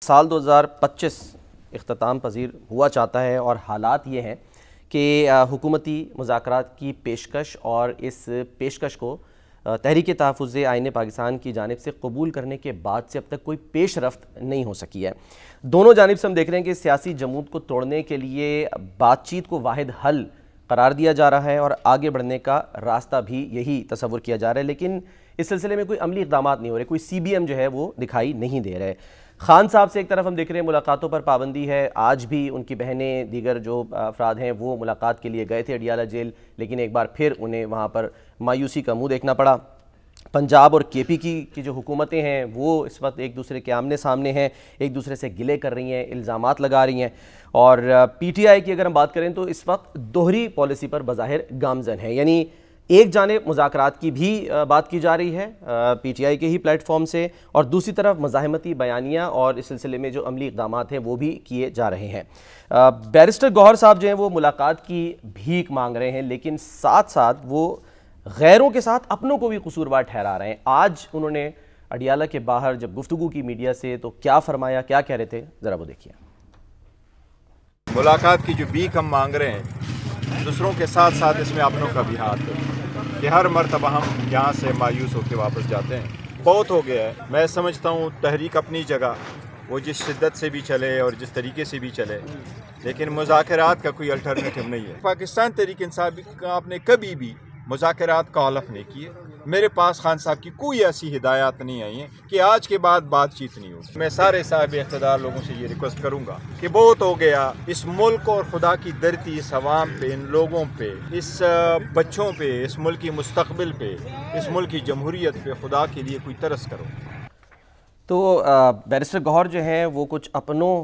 साल 2025 इख्तिताम पजीर हुआ चाहता है और हालात ये हैं कि हुकूमती मुज़ाकरात की पेशकश और इस पेशकश को तहरीक तहफ़्फ़ुज़ आईन पाकिस्तान की जानिब से कबूल करने के बाद से अब तक कोई पेश रफ्त नहीं हो सकी है। दोनों जानिब से हम देख रहे हैं कि सियासी जमूद को तोड़ने के लिए बातचीत को वाहिद हल करार दिया जा रहा है और आगे बढ़ने का रास्ता भी यही तसव्वुर किया जा रहा है, लेकिन इस सिलसिले में कोई अमली इक़दाम नहीं हो रहे, कोई CBM जो है वो दिखाई नहीं दे रहे। खान साहब से एक तरफ हम देख रहे हैं मुलाकातों पर पाबंदी है, आज भी उनकी बहनें दीगर जो अफराद हैं वो मुलाकात के लिए गए थे अडियाला जेल, लेकिन एक बार फिर उन्हें वहाँ पर मायूसी का मुँह देखना पड़ा। पंजाब और KP की जो हुकूमतें हैं वो इस वक्त एक दूसरे के आमने सामने हैं, एक दूसरे से गिले कर रही हैं, इल्ज़ामात लगा रही हैं। और PTI की अगर हम बात करें तो इस वक्त दोहरी पॉलिसी पर बज़ाहिर गामज़न है, यानी एक जानिब मुज़ाकरात की भी बात की जा रही है PTI के ही प्लेटफॉर्म से, और दूसरी तरफ मज़ाहमती बयानियाँ और इस सिलसिले में जो अमली इक़दामात हैं वो भी किए जा रहे हैं। बैरिस्टर गौहर साहब जो हैं वो मुलाकात की भीख मांग रहे हैं, लेकिन साथ साथ वो गैरों के साथ अपनों को भी कसूरवार ठहरा रहे हैं। आज उन्होंने अडियाला के बाहर जब गुफ्तगू की मीडिया से तो क्या फरमाया, क्या कह रहे थे, ज़रा वो देखिए। मुलाकात की जो भीख हम मांग रहे हैं, दूसरों के साथ साथ इसमें अपनों का भी हाथ है कि हर मरतबा हम यहाँ से मायूस होकर वापस जाते हैं। बहुत हो गया है। मैं समझता हूँ तहरीक अपनी जगह वो जिस शिद्दत से भी चले और जिस तरीके से भी चले, लेकिन मुज़ाकरात का कोई अल्टरनेटिव नहीं है। पाकिस्तान तहरीक इंसाफ का आपने कभी भी मुज़ाकरात का हलफ नहीं किए। मेरे पास खान साहब की कोई ऐसी हिदायत नहीं आई है कि आज के बाद बातचीत नहीं होगी। मैं सारे साहिब इख्तिदार लोगों से ये रिक्वेस्ट करूंगा कि बहुत हो गया, इस मुल्क और खुदा की धरती, इस अवाम पे, इन लोगों पे, इस बच्चों पे, इस मुल्क की मुस्तकबिल पे, इस मुल्क की जमहूरियत पे खुदा के लिए कोई तरस करो। तो बैरिस्टर गौहर जो हैं वो कुछ अपनों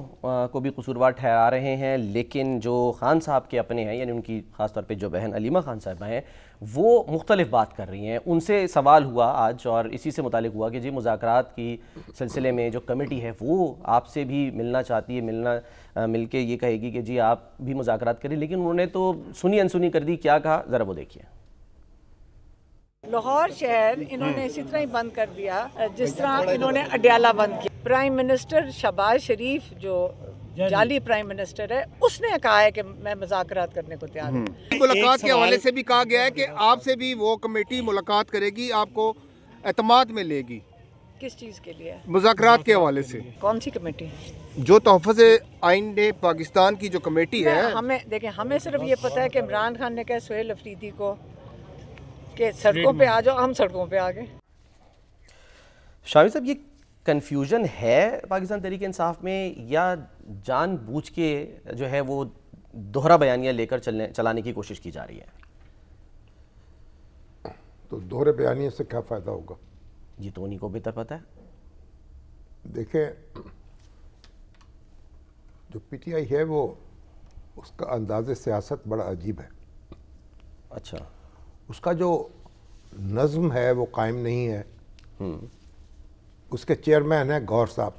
को भी कसूरवार ठहरा रहे हैं, लेकिन जो खान साहब के अपने हैं, यानी उनकी ख़ास तौर पे जो बहन अलीमा खान साहबा हैं, वो मुख्तलिफ बात कर रही हैं। उनसे सवाल हुआ आज और इसी से मुतालिक हुआ कि जी मुज़ाकरात की सिलसिले में जो कमेटी है वो आपसे भी मिलना चाहती है, मिल के ये कहेगी कि जी आप भी मुज़ाकरात करें, लेकिन उन्होंने तो सुनी अनसुनी कर दी। क्या कहा, ज़रा वो देखिए। लाहौर शहर इन्होंने इसी तरह ही बंद कर दिया जिस तरह इन्होंने अडियाला बंद किया। प्राइम मिनिस्टर शहबाज शरीफ जो जाली प्राइम मिनिस्टर है, उसने कहा है कि मैं मुज़ाकरात करने को तैयार हूँ। मुलाकात के हवाले से भी कहा गया है कि आपसे भी वो कमेटी मुलाकात करेगी, आपको एतमाद में लेगी। किस चीज़ के लिए? मुज़ाकरात के हवाले से। कौन सी कमेटी? जो तहफ़्फ़ुज़ आईन पाकिस्तान की जो कमेटी है। हमें देखें, हमें सिर्फ ये पता है कि इमरान खान ने कहा सुहेल अफरीदी को कि सड़कों पे आ जाओ, हम सड़कों पे आ गए। शामी साहब, ये कन्फ्यूजन है पाकिस्तान तहरीक इंसाफ में या जानबूझ के जो है वो दोहरा बयानियाँ लेकर चलाने की कोशिश की जा रही है? तो दोहरे बयानिए से क्या फ़ायदा होगा, ये तो उन्हीं को बेहतर पता है। देखें, जो PTI है वो उसका अंदाज़े सियासत बड़ा अजीब है। अच्छा। उसका जो नज़्म है वो कायम नहीं है। उसके चेयरमैन है गौहर साहब,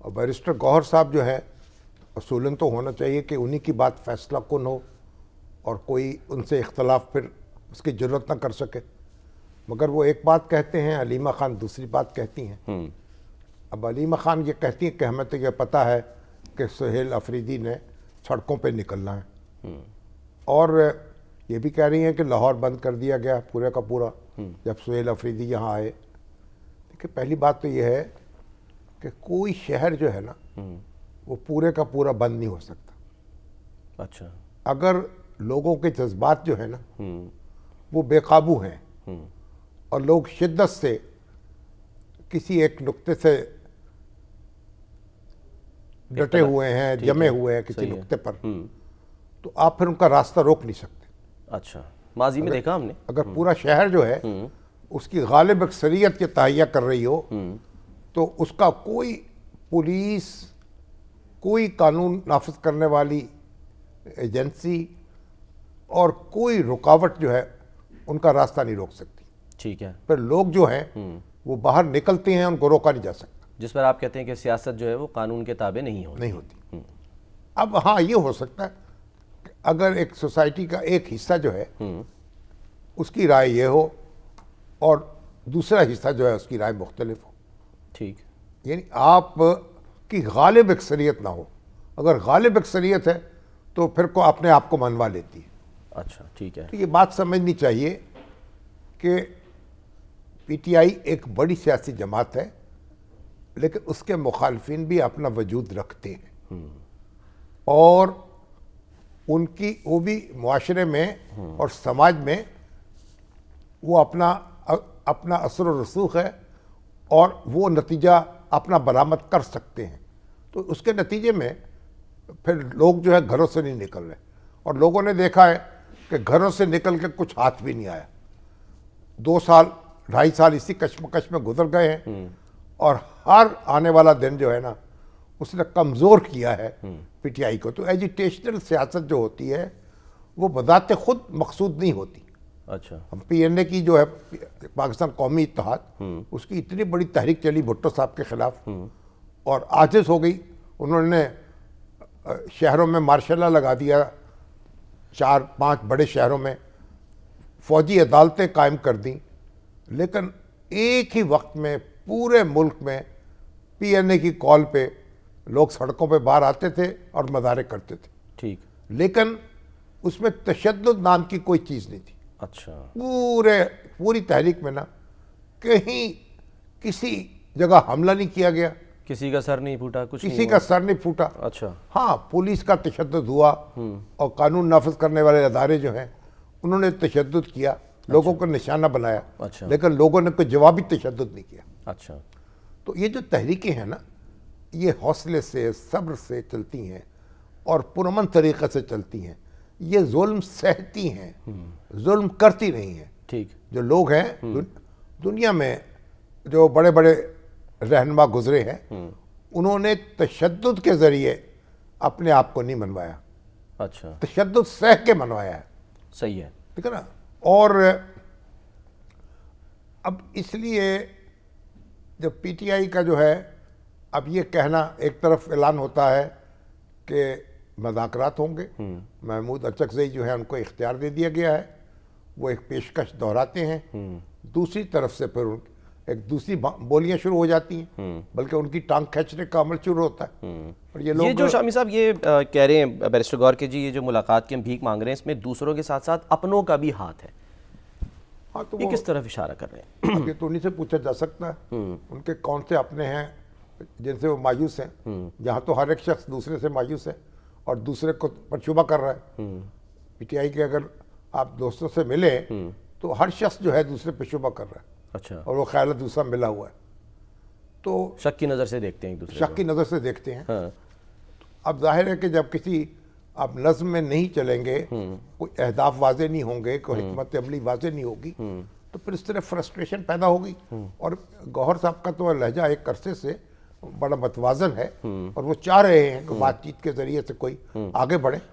और बैरिस्टर गौहर साहब जो है असूलन तो होना चाहिए कि उन्हीं की बात फैसला कुन हो और कोई उनसे इख्तलाफ फिर उसकी ज़रूरत ना कर सके, मगर वो एक बात कहते हैं, अलीमा खान दूसरी बात कहती हैं। अब अलीमा खान ये कहती हैं कि हमें तो ये पता है कि सुहेल अफरीदी ने सड़कों पे निकलना है, और ये भी कह रही हैं कि लाहौर बंद कर दिया गया पूरे का पूरा जब सुहेल अफरीदी यहाँ आए। देखिए, पहली बात तो ये है कि कोई शहर जो है ना वो पूरे का पूरा बंद नहीं हो सकता। अच्छा। अगर लोगों के जज्बात जो है ना वो बेकाबू हैं और लोग शिद्दत से किसी एक नुक्ते से डटे हुए हैं, जमे हुए हैं किसी नुक्ते पर, तो आप फिर उनका रास्ता रोक नहीं सकते। अच्छा, माजी में देखा हमने, अगर पूरा शहर जो है उसकी गालिब अक्सरियत की तहैया कर रही हो तो उसका कोई पुलिस, कोई कानून नाफिज करने वाली एजेंसी और कोई रुकावट जो है उनका रास्ता नहीं रोक सकती। ठीक है। पर लोग जो हैं वो बाहर निकलते हैं, उनको रोका नहीं जा सकता। जिस पर आप कहते हैं कि सियासत जो है वो कानून के ताबे नहीं होती। अब हाँ, ये हो सकता है कि अगर एक सोसाइटी का एक हिस्सा जो है उसकी राय ये हो और दूसरा हिस्सा जो है उसकी राय मुख्तलिफ हो। ठीक। यानी आप कि गालिब अक्सरियत ना हो। अगर गालिब अक्सरियत है तो फिर को अपने आप को मनवा लेती है। अच्छा, ठीक है। तो ये बात समझनी चाहिए कि पीटीआई एक बड़ी सियासी जमात है, लेकिन उसके मुखालफिन भी अपना वजूद रखते हैं और उनकी वो भी मुआशरे में और समाज में वो अपना असर व रसूख है और वो नतीजा अपना बरामद कर सकते हैं। तो उसके नतीजे में फिर लोग जो है घरों से नहीं निकल रहे, और लोगों ने देखा है कि घरों से निकल के कुछ हाथ भी नहीं आया। 2 साल 2.5 साल इसी कश्मकश में गुजर गए हैं और हर आने वाला दिन जो है ना उसने कमज़ोर किया है पीटीआई को। तो एजिटेशनल सियासत जो होती है वो बजाते खुद मकसूद नहीं होती। अच्छा, हम पीएनए की जो है पाकिस्तान कौमी इत्तेहाद, उसकी इतनी बड़ी तहरीक चली भुट्टो साहब के खिलाफ और आजिज़ हो गई। उन्होंने शहरों में मार्शल लॉ लगा दिया, 4-5 बड़े शहरों में फौजी अदालतें कायम कर दी, लेकिन एक ही वक्त में पूरे मुल्क में पीएनए की कॉल पे लोग सड़कों पे बाहर आते थे और मजारे करते थे। ठीक। लेकिन उसमें तशद्दुद नाम की कोई चीज़ नहीं थी। अच्छा, पूरी तहरीक में ना कहीं किसी जगह हमला नहीं किया गया, किसी का सर नहीं फूटा, कुछ किसी नहीं का हुआ। सर नहीं फूटा। अच्छा, हाँ, पुलिस का तशद्दुद हुआ और कानून नाफिज करने वाले अदारे जो हैं उन्होंने तशद्दुद किया, लोगों को निशाना बनाया। अच्छा। लेकिन लोगों ने कोई जवाबी तशद्दुद नहीं किया। अच्छा, तो ये जो तहरीकें हैं ना, ये हौसले से सब्र से चलती हैं और पुरअमन तरीक़े से चलती हैं। ये जुल्म सहती हैं, जुल्म करती नहीं हैं। ठीक। जो लोग हैं दुनिया में जो बड़े बड़े रहनुमा गुजरे हैं, उन्होंने तशद्दुद के ज़रिए अपने आप को नहीं मनवाया। अच्छा, तशद्दुद सह के मनवाया है। सही है। ठीक है ना। और अब इसलिए जब पीटीआई का जो है अब ये कहना, एक तरफ ऐलान होता है कि मुज़ाकरात होंगे, महमूद अचकज़ई जो है उनको इख्तियार दे दिया गया है, वो एक पेशकश दोहराते हैं, दूसरी तरफ से फिर एक दूसरी बोलियां शुरू हो जाती हैं, बल्कि उनकी टांग खींचने का अमल शुरू होता है। और ये लोग ये जो शामी साहब ये कह रहे हैं बैरिस्टर गौर के जी, ये जो मुलाकात की हम भीख मांग रहे हैं, इसमें दूसरों के साथ साथ अपनों का भी हाथ है। हाँ, तो ये किस तरफ इशारा कर रहे हैं? अब ये तो उन्हीं से पूछा जा सकता है उनके कौन से अपने हैं जिनसे वो मायूस हैं। यहाँ तो हर एक शख्स दूसरे से मायूस है और दूसरे को पर शुबा कर रहा है। पीटीआई के अगर आप दोस्तों से मिले तो हर शख्स जो है दूसरे पे शुबा कर रहा है। अच्छा, और वो ख्याल दूसरा मिला हुआ है, तो शक की नज़र से देखते हैं एक दूसरे शक की नज़र से देखते हैं। हाँ। अब जाहिर है कि जब किसी आप नज़्म में नहीं चलेंगे, कोई अहदाफ वाजे नहीं होंगे, कोई हिकमत अमली वाजे नहीं होगी, तो फिर इस तरह फ्रस्ट्रेशन पैदा होगी। और गौहर साहब का तो लहजा एक अरसे से बड़ा मतवाजन है और वो चाह रहे हैं कि बातचीत के जरिए से कोई आगे बढ़े।